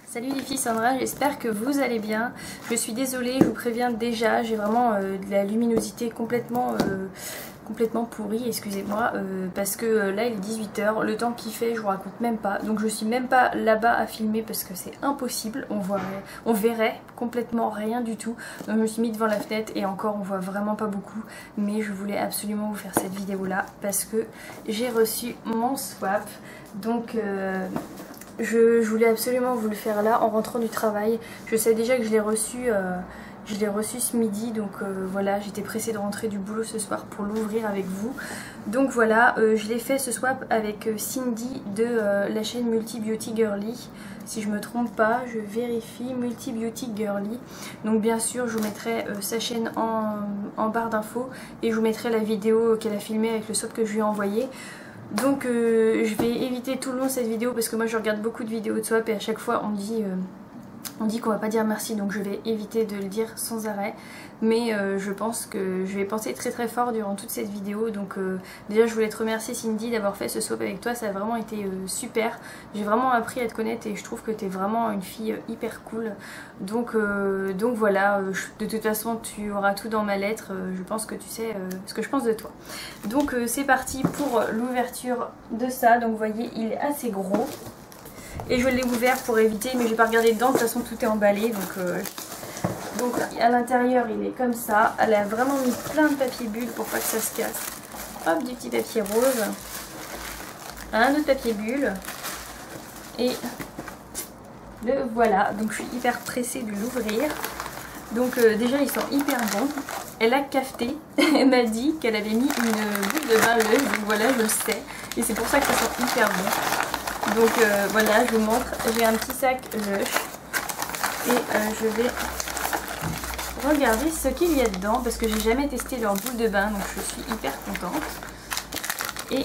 Salut les filles, Sandra, j'espère que vous allez bien. Je suis désolée, je vous préviens déjà, j'ai vraiment de la luminosité complètement pourrie, excusez-moi, parce que là il est 18 h, le temps qu'il fait je vous raconte même pas, donc je suis même pas là-bas à filmer parce que c'est impossible, on verrait complètement rien du tout, donc je me suis mis devant la fenêtre et encore on voit vraiment pas beaucoup, mais je voulais absolument vous faire cette vidéo là parce que j'ai reçu mon swap, donc je voulais absolument vous le faire là en rentrant du travail. Je sais déjà que je l'ai reçu ce midi, donc voilà, j'étais pressée de rentrer du boulot ce soir pour l'ouvrir avec vous. Donc voilà, je l'ai fait ce swap avec Cindy de la chaîne Multi Beauty Girly. Si je me trompe pas, je vérifie, Multi Beauty Girly. Donc bien sûr, je vous mettrai sa chaîne en barre d'infos et je vous mettrai la vidéo qu'elle a filmée avec le swap que je lui ai envoyé. Donc je vais éviter tout le long cette vidéo parce que moi je regarde beaucoup de vidéos de swap et à chaque fois on dit qu'on va pas dire merci, donc je vais éviter de le dire sans arrêt. Mais je pense que je vais penser très très fort durant toute cette vidéo. Donc déjà je voulais te remercier Cindy d'avoir fait ce swap avec toi, ça a vraiment été super. J'ai vraiment appris à te connaître et je trouve que tu es vraiment une fille hyper cool. Donc voilà, de toute façon tu auras tout dans ma lettre, je pense que tu sais ce que je pense de toi. Donc c'est parti pour l'ouverture de ça. Donc vous voyez il est assez gros. Et je l'ai ouvert pour éviter, mais j'ai pas regardé dedans, de toute façon tout est emballé. Donc à l'intérieur il est comme ça. Elle a vraiment mis plein de papier bulle pour pas que ça se casse. Hop, du petit papier rose. Un autre papier bulle. Et le voilà. Donc je suis hyper pressée de l'ouvrir. Donc déjà ils sont hyper bons. Elle a cafeté, elle m'a dit qu'elle avait mis une boule de bain à l'œil. Donc voilà, je le sais. Et c'est pour ça qu'ils sont hyper bons. Donc voilà, je vous montre, j'ai un petit sac Lush et je vais regarder ce qu'il y a dedans parce que j'ai jamais testé leur boule de bain, donc je suis hyper contente. Et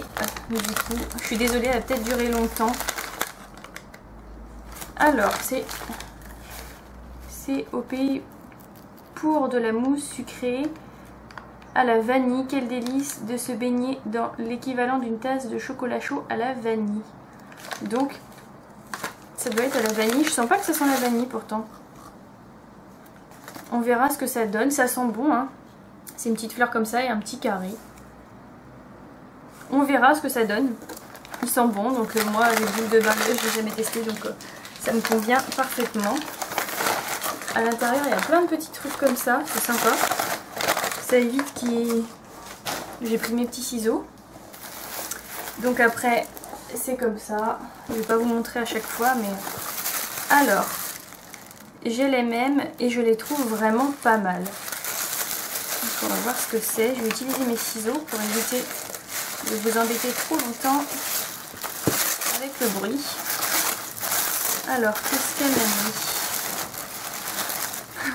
du coup, je suis désolée, elle va peut-être durer longtemps. Alors, c'est au pays pour de la mousse sucrée à la vanille. Quel délice de se baigner dans l'équivalent d'une tasse de chocolat chaud à la vanille. Donc ça doit être à la vanille, je sens pas que ça sent la vanille pourtant. On verra ce que ça donne, ça sent bon hein. C'est une petite fleur comme ça et un petit carré. On verra ce que ça donne. Il sent bon, donc moi les boules de bain je l'ai jamais testé, donc ça me convient parfaitement. À l'intérieur il y a plein de petits trucs comme ça, c'est sympa. Ça évite qu'il... J'ai pris mes petits ciseaux. Donc après c'est comme ça, je vais pas vous montrer à chaque fois, mais alors j'ai les mêmes et je les trouve vraiment pas mal. Donc on va voir ce que c'est. Je vais utiliser mes ciseaux pour éviter de vous embêter trop longtemps avec le bruit. Alors qu'est-ce qu'elle a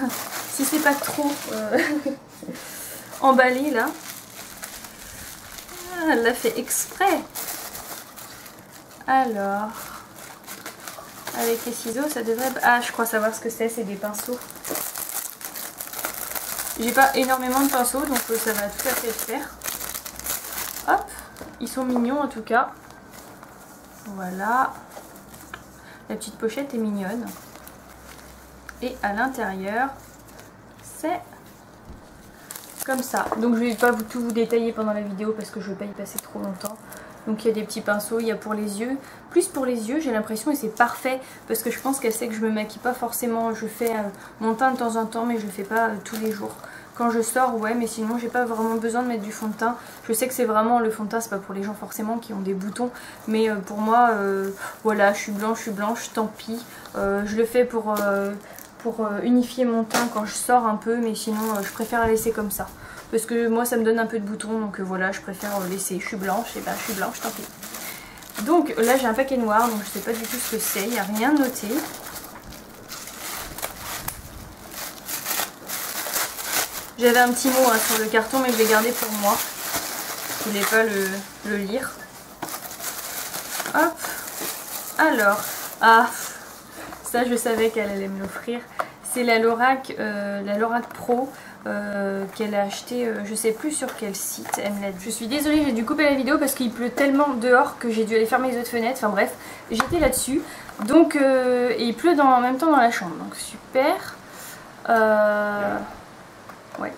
mis? Si c'est pas trop emballé là, elle l'a fait exprès. Alors, avec les ciseaux, ça devrait... Ah, je crois savoir ce que c'est des pinceaux. J'ai pas énormément de pinceaux, donc ça va tout à fait le faire. Hop, ils sont mignons en tout cas. Voilà. La petite pochette est mignonne. Et à l'intérieur, c'est comme ça. Donc je vais pas tout vous détailler pendant la vidéo parce que je vais pas y passer trop longtemps. Donc il y a des petits pinceaux, il y a pour les yeux. Plus pour les yeux j'ai l'impression, et c'est parfait parce que je pense qu'elle sait que je me maquille pas forcément. Je fais mon teint de temps en temps mais je le fais pas tous les jours. Quand je sors ouais, mais sinon j'ai pas vraiment besoin de mettre du fond de teint. Je sais que c'est vraiment, le fond de teint c'est pas pour les gens forcément qui ont des boutons. Mais pour moi voilà, je suis blanche, tant pis. Je le fais pour unifier mon teint quand je sors un peu, mais sinon je préfère la laisser comme ça. Parce que moi ça me donne un peu de boutons, donc voilà, je préfère laisser. Je suis blanche, et ben je suis blanche, tant pis. Donc là j'ai un paquet noir, donc je sais pas du tout ce que c'est, il n'y a rien noté. J'avais un petit mot hein, sur le carton, mais je l'ai gardé pour moi. Je voulais pas le lire. Hop. Alors, ah, ça je savais qu'elle allait me l'offrir. C'est la Lorac Pro. Qu'elle a acheté, je sais plus sur quel site, elle me l'a dit. Je suis désolée, j'ai dû couper la vidéo parce qu'il pleut tellement dehors que j'ai dû aller fermer les autres fenêtres, enfin bref, j'étais là-dessus. Donc et il pleut en même temps dans la chambre, donc super. Ouais.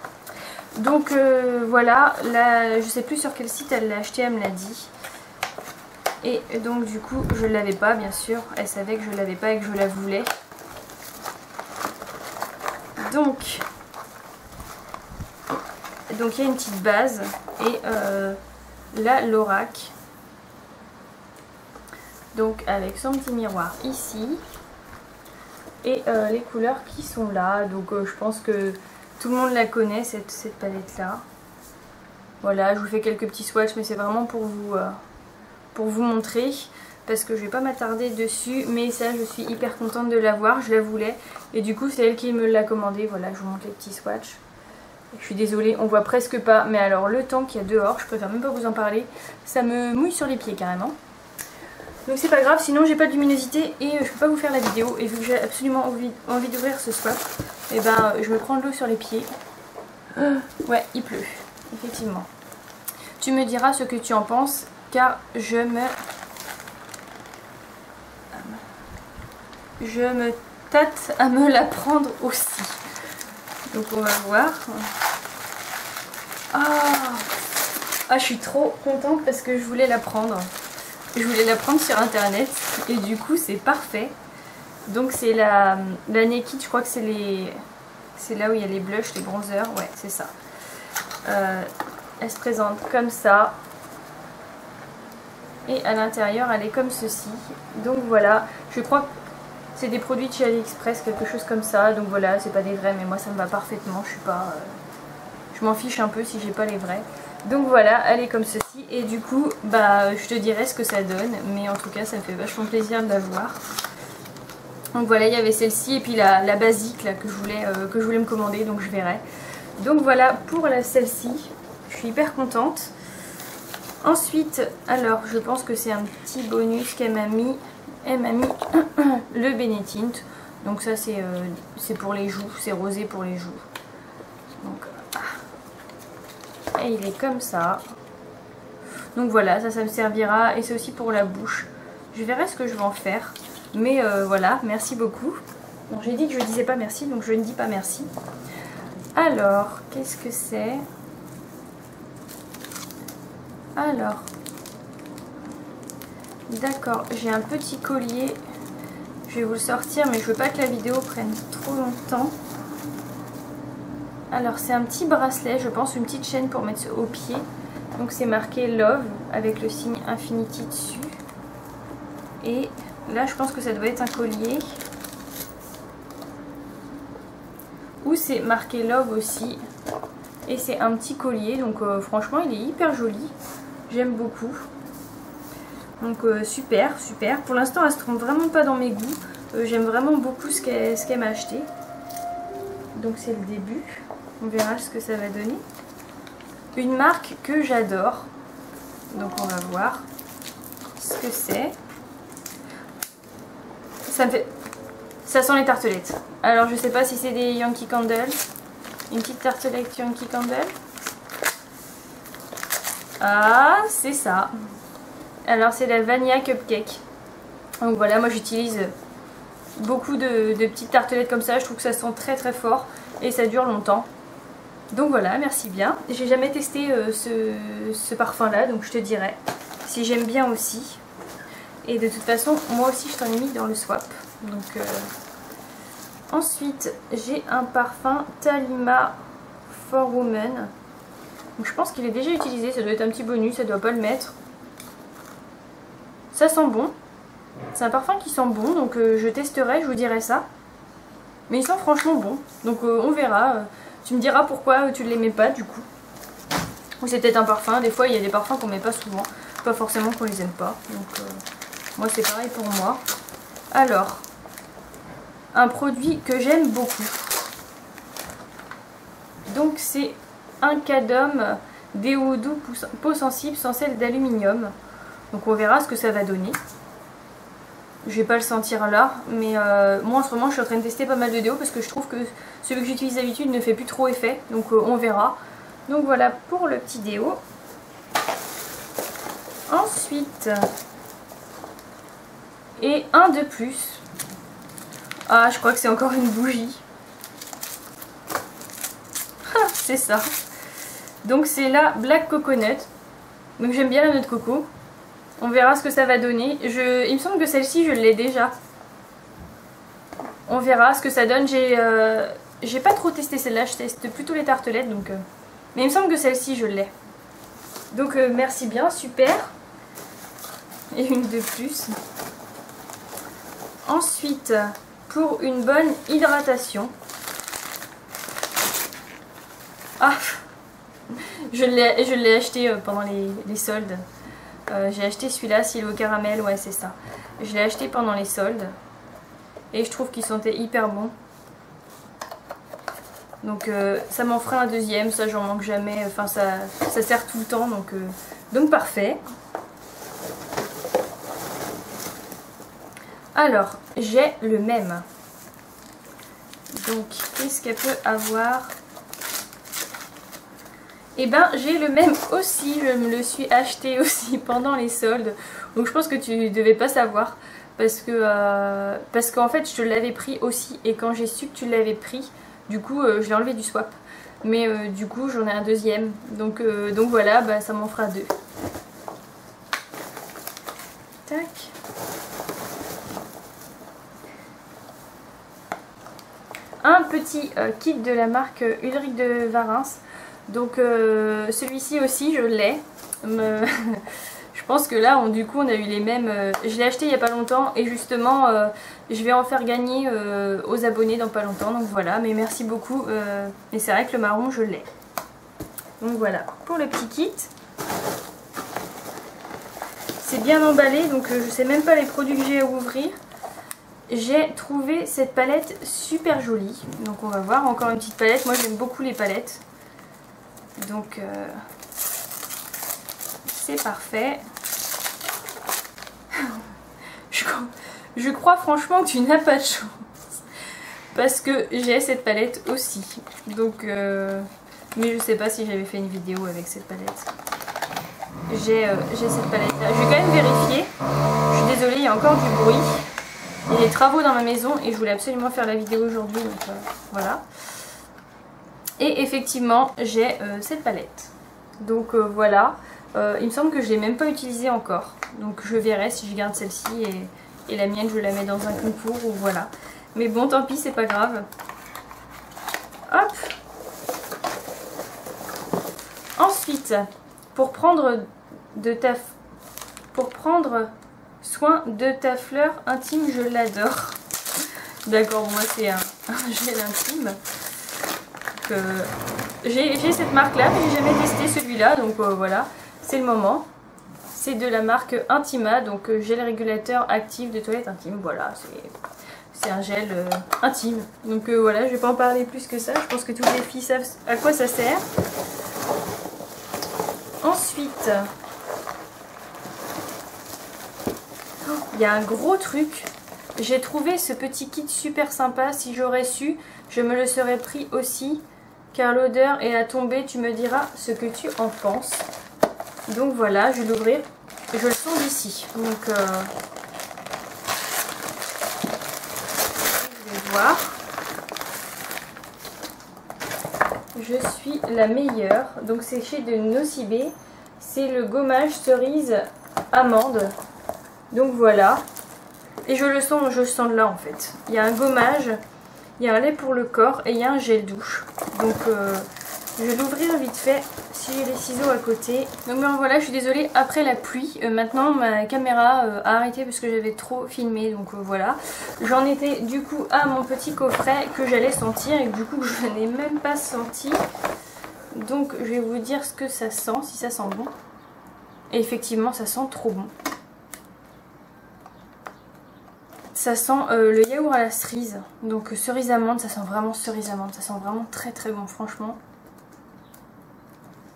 Donc voilà, là je sais plus sur quel site elle l'a acheté, elle me l'a dit. Et donc du coup je l'avais pas, bien sûr, elle savait que je l'avais pas et que je la voulais. Donc il y a une petite base et la Lorac. Donc avec son petit miroir ici. Et les couleurs qui sont là. Donc je pense que tout le monde la connaît, cette palette là. Voilà, je vous fais quelques petits swatchs, mais c'est vraiment pour vous montrer. Parce que je vais pas m'attarder dessus. Mais ça, je suis hyper contente de l'avoir, je la voulais. Et du coup, c'est elle qui me l'a commandé. Voilà, je vous montre les petits swatchs. Je suis désolée, on voit presque pas. Mais alors, le temps qu'il y a dehors, je préfère même pas vous en parler. Ça me mouille sur les pieds carrément. Donc c'est pas grave, sinon j'ai pas de luminosité et je peux pas vous faire la vidéo. Et vu que j'ai absolument envie d'ouvrir ce swap, et ben je me prends de l'eau sur les pieds. Ouais, il pleut, effectivement. Tu me diras ce que tu en penses, car je me tâte à me la prendre aussi. Donc on va voir. Ah, je suis trop contente parce que je voulais la prendre. Je voulais la prendre sur internet et du coup c'est parfait. Donc c'est la Naked, je crois que c'est là où il y a les blushs, les bronzers, ouais c'est ça. Elle se présente comme ça. Et à l'intérieur elle est comme ceci. Donc voilà, je crois que c'est des produits de chez AliExpress, quelque chose comme ça. Donc voilà, c'est pas des vrais mais moi ça me va parfaitement. Je suis pas... je m'en fiche un peu si j'ai pas les vrais. Donc voilà, elle est comme ceci et du coup bah je te dirai ce que ça donne, mais en tout cas ça me fait vachement plaisir de la voir. Donc voilà, il y avait celle-ci et puis la basique là que je voulais me commander, donc je verrai. Donc voilà pour celle-ci, je suis hyper contente. Ensuite, alors je pense que c'est un petit bonus qu'elle m'a mis. Elle m'a mis le Benetint, donc ça c'est pour les joues, c'est rosé pour les joues. Donc et il est comme ça. Donc voilà, ça me servira. Et c'est aussi pour la bouche. Je verrai ce que je vais en faire. Mais voilà, merci beaucoup. Bon, j'ai dit que je disais pas merci, donc je ne dis pas merci. Alors, qu'est-ce que c'est? Alors, d'accord, j'ai un petit collier. Je vais vous le sortir, mais je veux pas que la vidéo prenne trop longtemps. Alors c'est un petit bracelet, je pense, une petite chaîne pour mettre au pied. Donc c'est marqué Love avec le signe Infinity dessus. Et là je pense que ça doit être un collier. Ou c'est marqué Love aussi. Et c'est un petit collier, donc franchement il est hyper joli. J'aime beaucoup. Donc super, super. Pour l'instant elle se trompe vraiment pas dans mes goûts. J'aime vraiment beaucoup ce qu'elle m'a acheté. Donc c'est le début. On verra ce que ça va donner. Une marque que j'adore. Donc on va voir ce que c'est. Ça sent les tartelettes. Alors je sais pas si c'est des Yankee Candle. Une petite tartelette Yankee Candle. Ah, c'est ça. Alors c'est la Vanilla Cupcake. Donc voilà, moi j'utilise beaucoup de petites tartelettes comme ça. Je trouve que ça sent très très fort et ça dure longtemps. Donc voilà, merci bien. J'ai jamais testé ce parfum là, donc je te dirai si j'aime bien aussi. Et de toute façon, moi aussi je t'en ai mis dans le swap. Donc ensuite, j'ai un parfum Talima for Women. Donc je pense qu'il est déjà utilisé, ça doit être un petit bonus, ça doit pas le mettre. Ça sent bon. C'est un parfum qui sent bon, donc je testerai, je vous dirai ça. Mais il sent franchement bon, donc on verra. Tu me diras pourquoi tu ne l'aimais pas du coup. Ou c'est peut-être un parfum, des fois il y a des parfums qu'on met pas souvent, pas forcément qu'on les aime pas. Donc moi c'est pareil pour moi. Alors, un produit que j'aime beaucoup. Donc c'est un Cadum déo doux peau sensible sans sel d'aluminium. Donc on verra ce que ça va donner. Je vais pas le sentir là, mais moi en ce moment je suis en train de tester pas mal de déos parce que je trouve que celui que j'utilise d'habitude ne fait plus trop effet, donc on verra. Donc voilà pour le petit déo. Ensuite, Et un de plus. Ah, je crois que c'est encore une bougie. C'est ça. Donc c'est la Black Coconut. Donc j'aime bien la noix de coco. On verra ce que ça va donner. Il me semble que celle-ci je l'ai déjà. On verra ce que ça donne. J'ai pas trop testé celle-là. Je teste plutôt les tartelettes. Donc, mais il me semble que celle-ci je l'ai. Donc merci bien, super. Et une de plus. Ensuite, pour une bonne hydratation. Ah, je l'ai acheté pendant les soldes. J'ai acheté celui-là, silo caramel, ouais c'est ça. Je l'ai acheté pendant les soldes. Et je trouve qu'il sentait hyper bon. Donc ça m'en fera un deuxième, ça j'en manque jamais. Enfin ça sert tout le temps, donc parfait. Alors, j'ai le même. Donc, qu'est-ce qu'elle peut avoir? Eh ben, j'ai le même aussi. Je me le suis acheté aussi pendant les soldes. Donc, je pense que tu devais pas savoir. Parce qu'en fait, je te l'avais pris aussi. Et quand j'ai su que tu l'avais pris, du coup, je l'ai enlevé du swap. Mais du coup, j'en ai un deuxième. Donc voilà, bah, ça m'en fera deux. Tac. Un petit kit de la marque Ulrich de Varins. Donc celui-ci aussi je l'ai. Je pense que là du coup on a eu les mêmes. Je l'ai acheté il n'y a pas longtemps et justement je vais en faire gagner aux abonnés dans pas longtemps. Donc voilà, mais merci beaucoup. Et c'est vrai que le marron je l'ai. Donc voilà pour le petit kit. C'est bien emballé, donc je sais même pas les produits que j'ai à ouvrir. J'ai trouvé cette palette super jolie. Donc on va voir, encore une petite palette. Moi j'aime beaucoup les palettes. Donc c'est parfait. Je crois franchement que tu n'as pas de chance. Parce que j'ai cette palette aussi. Donc mais je sais pas si j'avais fait une vidéo avec cette palette. J'ai cette palette là. Je vais quand même vérifier. Je suis désolée, il y a encore du bruit. Il y a des travaux dans ma maison et je voulais absolument faire la vidéo aujourd'hui, donc voilà. Et effectivement, j'ai cette palette. Donc voilà, il me semble que je ne l'ai même pas utilisée encore. Donc je verrai si je garde celle-ci et la mienne, je la mets dans un concours ou voilà. Mais bon, tant pis, c'est pas grave. Hop. Ensuite, pour prendre soin de ta fleur intime, je l'adore. D'accord, moi c'est un gel intime. J'ai cette marque là, mais j'ai jamais testé celui-là, donc voilà, c'est le moment. C'est de la marque Intima, donc gel régulateur actif de toilette intime. Voilà, c'est un gel intime. Donc voilà, je vais pas en parler plus que ça. Je pense que toutes les filles savent à quoi ça sert. Ensuite, il y a un gros truc. J'ai trouvé ce petit kit super sympa. Si j'aurais su, je me le serais pris aussi. Car l'odeur est à tomber. Tu me diras ce que tu en penses. Donc voilà, je vais l'ouvrir. Je le sens d'ici. Donc, je vais voir. Je suis la meilleure. Donc c'est chez de Nocibé. C'est le gommage cerise amande. Donc voilà. Et je le sens de là en fait. Il y a un gommage, il y a un lait pour le corps et il y a un gel douche. Donc je vais l'ouvrir vite fait si j'ai les ciseaux à côté. Donc ben, voilà, je suis désolée, après la pluie, maintenant ma caméra a arrêté parce que j'avais trop filmé. Donc voilà. J'en étais du coup à mon petit coffret que j'allais sentir et du coup je n'ai même pas senti. Donc je vais vous dire ce que ça sent, si ça sent bon. Et effectivement ça sent trop bon. Ça sent le yaourt à la cerise, donc cerise amande, ça sent vraiment cerise amande, ça sent vraiment très très bon franchement.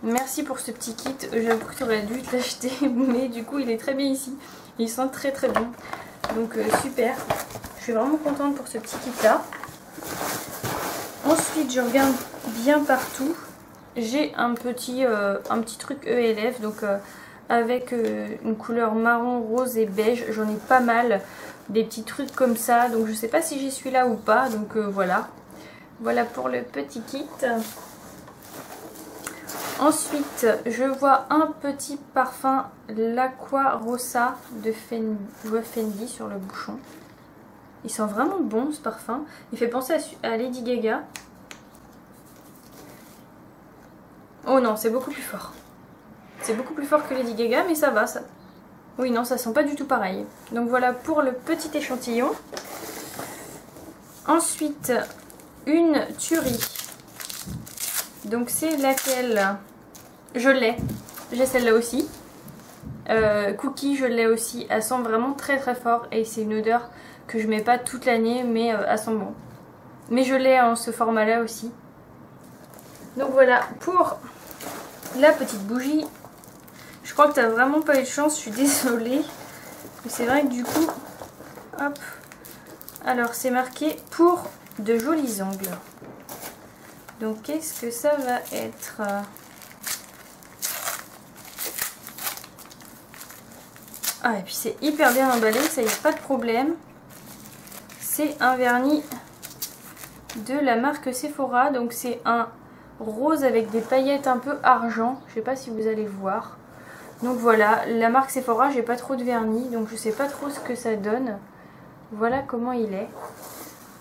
Merci pour ce petit kit, j'avoue que tu aurais dû te l'acheter, mais du coup il est très bien ici, il sent très très bon, donc super, je suis vraiment contente pour ce petit kit là. Ensuite je regarde bien partout, j'ai un petit truc ELF, donc avec une couleur marron, rose et beige. J'en ai pas mal, des petits trucs comme ça, donc je sais pas si j'ai celui-là ou pas, donc voilà. Voilà pour le petit kit. Ensuite, je vois un petit parfum, l'Aqua Rosa de Fendi sur le bouchon. Il sent vraiment bon ce parfum. Il fait penser à Lady Gaga. Oh non, c'est beaucoup plus fort. C'est beaucoup plus fort que Lady Gaga, mais ça va. Ça... Oui, non, ça sent pas du tout pareil. Donc voilà pour le petit échantillon. Ensuite, une tuerie. Donc c'est laquelle? Je l'ai. J'ai celle-là aussi. Cookie, je l'ai aussi. Elle sent vraiment très très fort et c'est une odeur que je mets pas toute l'année, mais elle sent bon. Mais je l'ai en ce format-là aussi. Donc voilà pour la petite bougie. Je crois que t'as vraiment pas eu de chance, je suis désolée. Mais c'est vrai que du coup, hop. Alors c'est marqué pour de jolis ongles. Donc qu'est-ce que ça va être? Ah, et puis c'est hyper bien emballé, ça y a pas de problème. C'est un vernis de la marque Sephora, donc c'est un rose avec des paillettes un peu argent. Je sais pas si vous allez voir. Donc voilà, la marque Sephora, j'ai pas trop de vernis, donc je sais pas trop ce que ça donne. Voilà comment il est.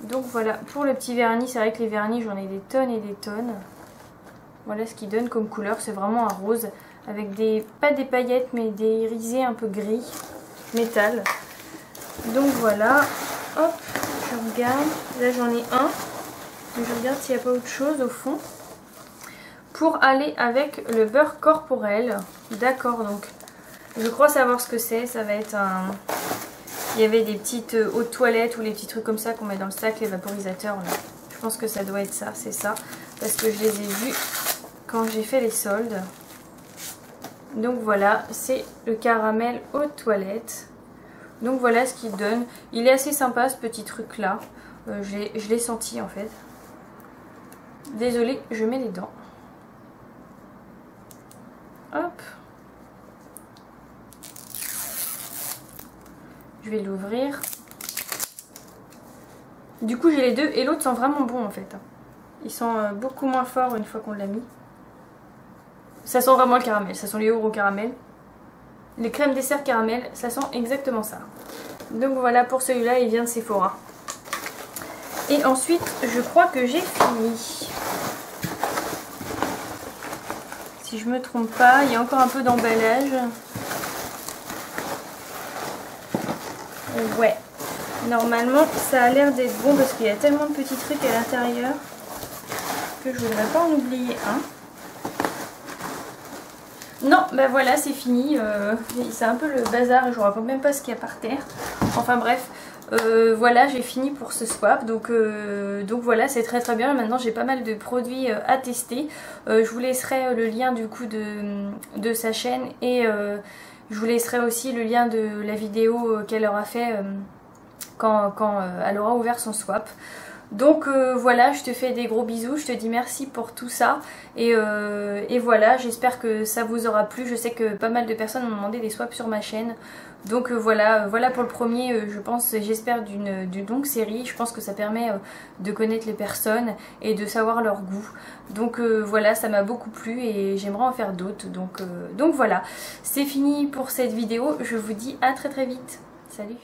Donc voilà, pour le petit vernis, c'est vrai que les vernis, j'en ai des tonnes et des tonnes. Voilà ce qu'il donne comme couleur, c'est vraiment un rose avec des, pas des paillettes, mais des irisés un peu gris, métal. Donc voilà, hop, je regarde, là j'en ai un. Je regarde s'il n'y a pas autre chose au fond. Pour aller avec le beurre corporel, d'accord, donc je crois savoir ce que c'est, ça va être un... Il y avait des petites eaux de toilette ou les petits trucs comme ça qu'on met dans le sac, les vaporisateurs là. Je pense que ça doit être ça, c'est ça. Parce que je les ai vus quand j'ai fait les soldes. Donc voilà, c'est le caramel eau de toilette. Donc voilà ce qu'il donne. Il est assez sympa ce petit truc là. Je l'ai senti en fait. Désolée, je mets les dents. Hop. Je vais l'ouvrir. Du coup j'ai les deux et l'autre sent vraiment bon en fait. Ils sont beaucoup moins forts une fois qu'on l'a mis. Ça sent vraiment le caramel, ça sent les yaourts au caramel. Les crèmes dessert caramel, ça sent exactement ça. Donc voilà pour celui-là, il vient de Sephora. Et ensuite, je crois que j'ai fini. Si je me trompe pas, il y a encore un peu d'emballage. Ouais, normalement ça a l'air d'être bon parce qu'il y a tellement de petits trucs à l'intérieur que je voudrais pas en oublier un. Non, ben voilà, c'est fini. C'est un peu le bazar et je ne vois même pas ce qu'il y a par terre. Enfin bref, voilà, j'ai fini pour ce swap. Donc voilà, c'est très très bien. Maintenant, j'ai pas mal de produits à tester. Je vous laisserai le lien du coup de sa chaîne et je vous laisserai aussi le lien de la vidéo qu'elle aura fait quand elle aura ouvert son swap. Donc voilà, je te fais des gros bisous, je te dis merci pour tout ça et voilà, j'espère que ça vous aura plu. Je sais que pas mal de personnes m'ont demandé des swaps sur ma chaîne. Donc voilà pour le premier, je pense, j'espère d'une longue série. Je pense que ça permet de connaître les personnes et de savoir leur goût. Donc voilà, ça m'a beaucoup plu et j'aimerais en faire d'autres. Donc voilà, c'est fini pour cette vidéo. Je vous dis à très très vite. Salut!